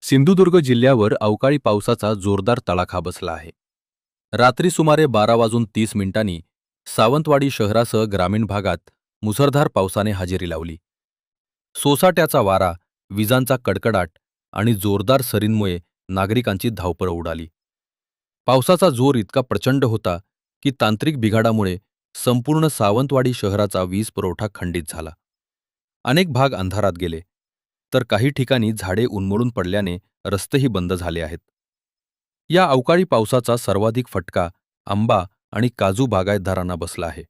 सिंधुदुर्ग जिल्ह्यावर अवकाळी पावसाचा जोरदार तडाखा बसला आहे. रात्री सुमारे 12:30 सावंतवाडी शहरासह ग्रामीण भागात मुसळधार पावसाने हजेरी लावली. सोसाट्याचा वारा, विजांचा कडकडाट आणि जोरदार सरींमुळे नागरिकांची धावपळ उडाली. पावसाचा जोर इतका प्रचंड होता की तांत्रिक बिघाडामुळे संपूर्ण सावंतवाडी शहराचा वीज पुरवठा खंडित झाला. अनेक भाग अंधारात गेले, तर काही ठिकाणी झाडे उन्मळून पडल्याने रस्तेही बंद झाले आहेत. या अवकाळी पावसाचा सर्वाधिक फटका आंबा आणि काजू बागायतदारांना बसला आहे.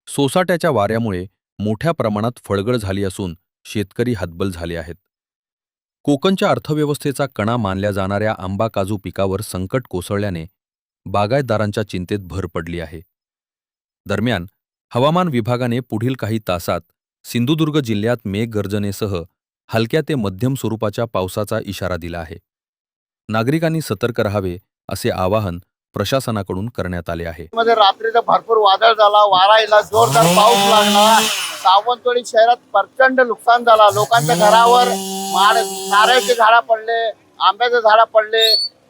सोसाट्याच्या वाऱ्यामुळे मोठ्या प्रमाणात फळगळ झाली असून शेतकरी हतबल झाले आहेत. कोकणच्या अर्थव्यवस्थेचा कणा मानल्या जाणाऱ्या आंबा काजू पिकावर संकट कोसळल्याने बागायतदारांच्या चिंतेत भर पडली आहे. दरम्यान, हवामान विभागाने पुढील काही तासात सिंधुदुर्ग जिल्ह्यात मेघगर्जनेसह हलक्या ते मध्यम स्वरूपाच्या पावसाचा इशारा दिला आहे. नागरिकांनी सतर्क राहावे असे आवाहन प्रशासनाकडून करण्यात आले आहे. मध्ये रात्रीचा भरपूर वादळ झाला, वारा आला, जोरदार पाऊस लागला. सावंतवाडी शहरात प्रचंड नुकसान झाला. लोकांच्या घरावर नारळाचे झाडा पडले, आंब्याचे झाडा पडले.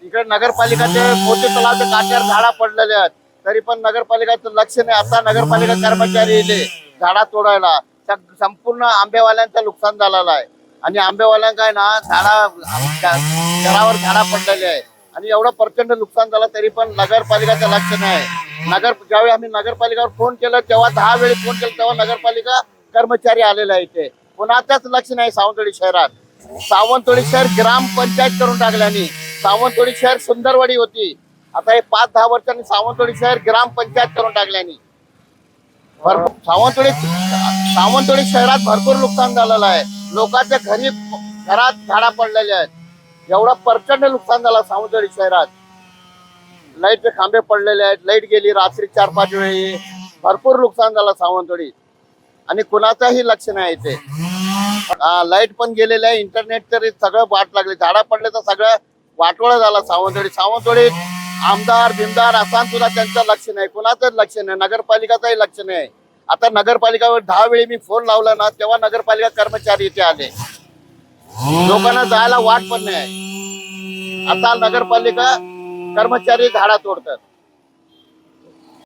इकडे नगरपालिकाचे मोठे तलावाच्या काठ्यावर झाडा पडलेले आहेत, तरी पण नगरपालिकाचं लक्ष नाही. आता नगरपालिका कर्मचारी येते झाडा तोडायला. संपूर्ण आंबेवाल्यांचं नुकसान झालेलं आहे आणि आंबेवाल्यांना काय ना घरावर झाडा पडलेले आहे आणि एवढं प्रचंड नुकसान झालं तरी पण नगरपालिकाचं लक्ष नाही. ज्यावेळी आम्ही नगरपालिकावर फोन केला तेव्हा 10 वेळी फोन केला तेव्हा नगरपालिका कर्मचारी आलेला आहे. इथे कोणाचंच लक्ष नाही. सावंतवाडी शहरात सावंतवाडी शहर ग्रामपंचायत करून टाकल्याने सावंतवाडी शहर सुंदरवाडी होती. आता हे 5-10 वर्षांनी सावंतवाडी शहर ग्रामपंचायत करून टाकल्याने सावंतवाडी शहरात भरपूर नुकसान झालेलं आहे. लोकांच्या घरात झाडा पडलेले आहेत. एवढा प्रचंड नुकसान झालं सावंतवाडी शहरात. लाईटचे खांबे पडलेले आहेत, लाईट गेली रात्री 4-5 वेळी. भरपूर नुकसान झालं सावंतवाडीत आणि कुणाचाही लक्ष नाही इथे. लाईट पण गेलेलं आहे, इंटरनेट तर सगळं वाट लागले. झाडा पडले तर सगळं वाटोळं झालं सावंतवाडीत आमदार बिमदार असा सुद्धा त्यांचं लक्ष नाही, कुणाचंच लक्ष नाही, नगरपालिकाचंही लक्ष नाही. आता नगरपालिकावर 10 वेळी मी फोन लावला ना तेव्हा नगरपालिका कर्मचारी इथे आले. लोकांना जायला वाट पण नाही. आता नगरपालिका कर्मचारी झाडा तोडतात.